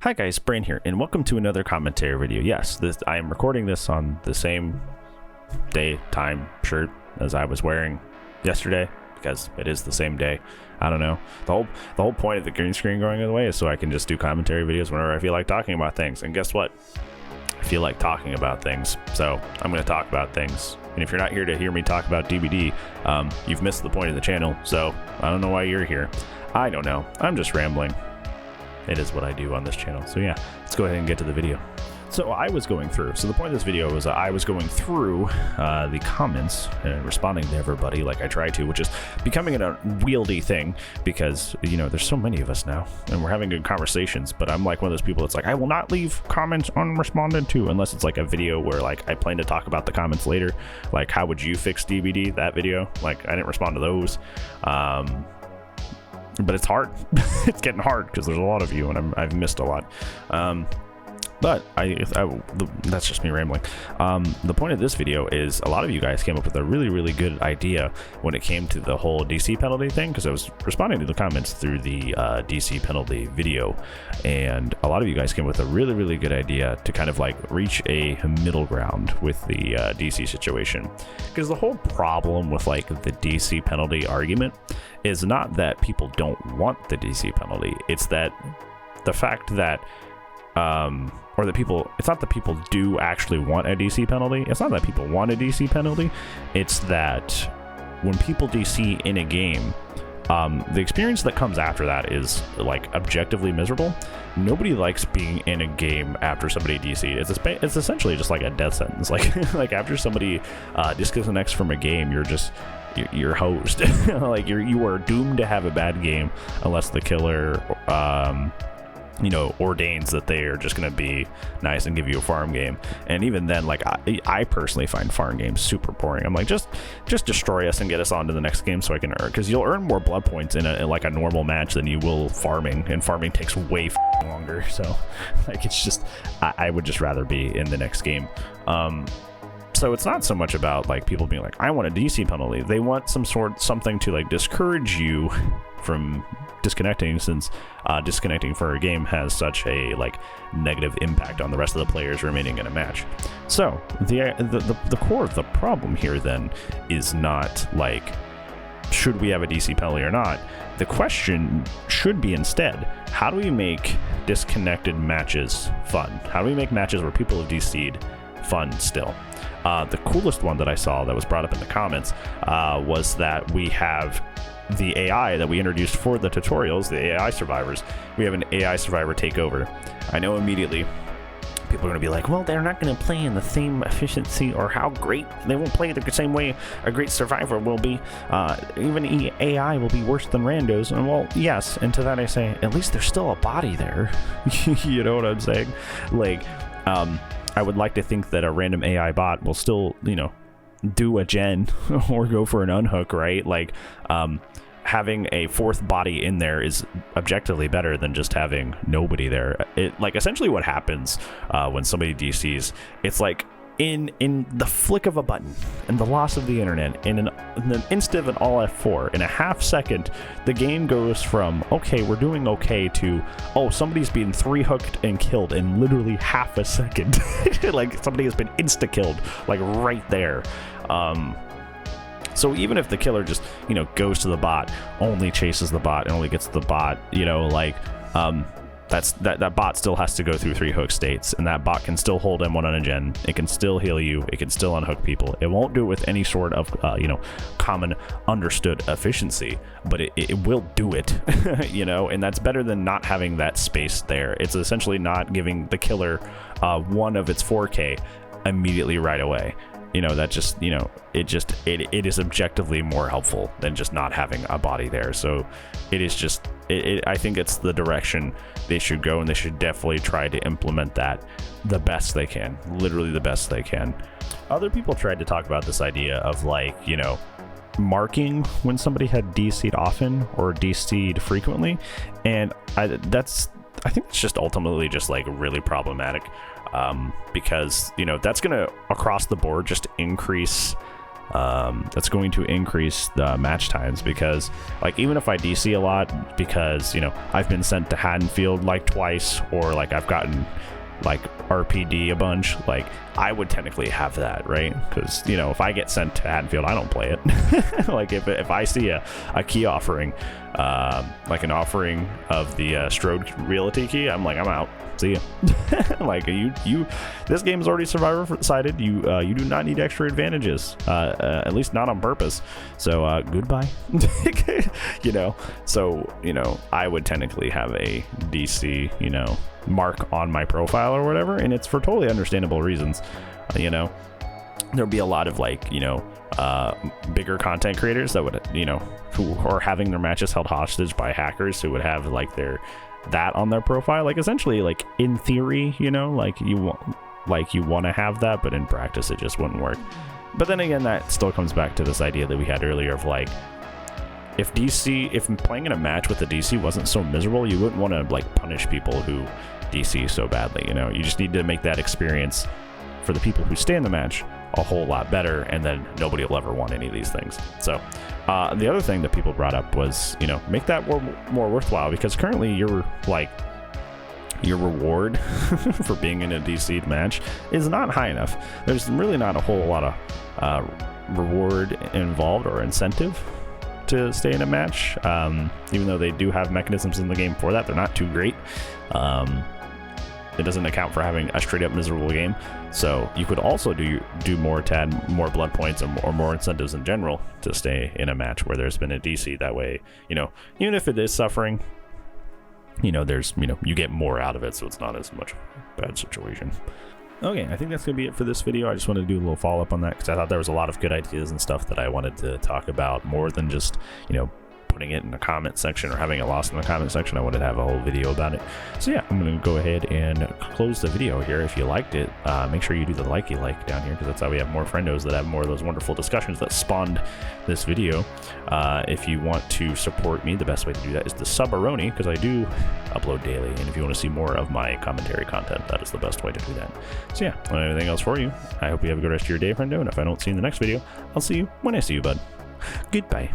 Hi guys, Brain here, and welcome to another commentary video. Yes, I am recording this on the same day, time, shirt as I was wearing yesterday, because it is the same day. I don't know. The whole point of the green screen going away is so I can just do commentary videos whenever I feel like talking about things. And guess what? I feel like talking about things, so I'm going to talk about things. And if you're not here to hear me talk about DBD, you've missed the point of the channel, so I don't know why you're here. I don't know. I'm just rambling. It is what I do on this channel. So yeah, let's go ahead and get to the video. So the point of this video was I was going through the comments and responding to everybody like I try to, which is becoming an unwieldy thing because, you know, there's so many of us now and we're having good conversations, but I'm like one of those people that's like, I will not leave comments unresponded to unless it's like a video where like I plan to talk about the comments later. Like, how would you fix DVD? That video, like I didn't respond to those. But it's hard. It's getting hard because there's a lot of you and I've missed a lot. But that's just me rambling. The point of this video is a lot of you guys came up with a really good idea when it came to the whole DC penalty thing, because I was responding to the comments through the DC penalty video, and a lot of you guys came with a really good idea to kind of like reach a middle ground with the DC situation. Because the whole problem with like the DC penalty argument is not that people don't want the DC penalty, it's that the fact that it's not that people do actually want a DC penalty. It's not that people want a DC penalty. It's that when people DC in a game, the experience that comes after that is like objectively miserable. Nobody likes being in a game after somebody DC'd. It's essentially just like a death sentence. Like after somebody disconnects from a game, you're hosed. Like you are doomed to have a bad game unless the killer ordains that they are just going to be nice and give you a farm game. And even then, like I personally find farm games super boring. I'm like, just destroy us and get us on to the next game so I can earn, because you'll earn more blood points in like a normal match than you will farming, and farming takes way longer. So like it's just I would just rather be in the next game. So it's not so much about like people being like, I want a DC penalty. They want something to like discourage you from disconnecting, since disconnecting for a game has such a like negative impact on the rest of the players remaining in a match. So the core of the problem here then is not like, should we have a DC penalty or not? The question should be instead, how do we make disconnected matches fun? How do we make matches where people have DC'd fun still? The coolest one that I saw that was brought up in the comments was that we have the AI that we introduced for the tutorials, the AI survivors. We have an AI survivor takeover. I know immediately people are going to be like, well, they're not going to play in the same efficiency or how great, they won't play the same way a great survivor will be. Even AI will be worse than randos. And well, yes, and to that I say, at least there's still a body there. You know what I'm saying? Like, I would like to think that a random AI bot will still, do a gen or go for an unhook, right? Like, having a fourth body in there is objectively better than just having nobody there. It like essentially what happens when somebody DCs, it's like in the flick of a button and the loss of the internet in an instant of an all F4 in a half second, the game goes from okay, we're doing okay to oh, somebody's being 3-hooked and killed in literally half a second. Like somebody has been insta killed like right there. So even if the killer just, goes to the bot, only chases the bot, and only gets the bot, that bot still has to go through 3-hook states, and that bot can still hold M1 on a gen. It can still heal you. It can still unhook people. It won't do it with any sort of, common understood efficiency, but it will do it, and that's better than not having that space there. It's essentially not giving the killer one of its 4K immediately right away. That just, it is objectively more helpful than just not having a body there. So it is just, I think it's the direction they should go, and they should definitely try to implement that the best they can, literally the best they can. Other people tried to talk about this idea of like, marking when somebody had DC'd often or DC'd frequently. And I think it's just ultimately just like really problematic. Because that's gonna across the board just increase that's going to increase the match times, because like even if I DC a lot because, you know, I've been sent to Haddonfield like twice, or like I've gotten like RPD a bunch, like I would technically have that, right? Because, you know, if I get sent to Haddonfield, I don't play it. Like if I see a key offering, like an offering of the Strode Realty key, I'm like, I'm out. See ya. Like you this game is already survivor sided. You do not need extra advantages, at least not on purpose. So goodbye. You know, so, you know, I would technically have a DC, you know, mark on my profile or whatever, and it's for totally understandable reasons. You know, there'll be a lot of like, you know, bigger content creators that would, you know, who are having their matches held hostage by hackers, who would have like that on their profile. Like essentially, like in theory, you know, like you want to have that, but in practice it just wouldn't work. But then again, that still comes back to this idea that we had earlier of like, if playing in a match with the DC wasn't so miserable, you wouldn't want to like punish people who DC so badly. You know, you just need to make that experience for the people who stay in the match a whole lot better, and then nobody will ever want any of these things. So the other thing that people brought up was, you know, make that more worthwhile, because currently your reward for being in a DC'd match is not high enough. There's really not a whole lot of reward involved or incentive to stay in a match, even though they do have mechanisms in the game for that. They're not too great. It doesn't account for having a straight up miserable game. So you could also do more to add more blood points or more incentives in general to stay in a match where there's been a DC. That way, you know, even if it is suffering, you know, you get more out of it, so it's not as much of a bad situation. Okay, I think that's gonna be it for this video. I just wanted to do a little follow-up on that, because I thought there was a lot of good ideas and stuff that I wanted to talk about, more than just, you know, putting it in the comment section or having it lost in the comment section. I wanted to have a whole video about it. So yeah, I'm going to go ahead and close the video here. If you liked it, make sure you do the likey like down here, because that's how we have more friendos that have more of those wonderful discussions that spawned this video. If you want to support me, the best way to do that is the Subaroni, because I do upload daily, and if you want to see more of my commentary content, that is the best way to do that. So yeah, I don't have anything else for you. I hope you have a good rest of your day, friendo, and if I don't see you in the next video, I'll see you when I see you, bud. Goodbye.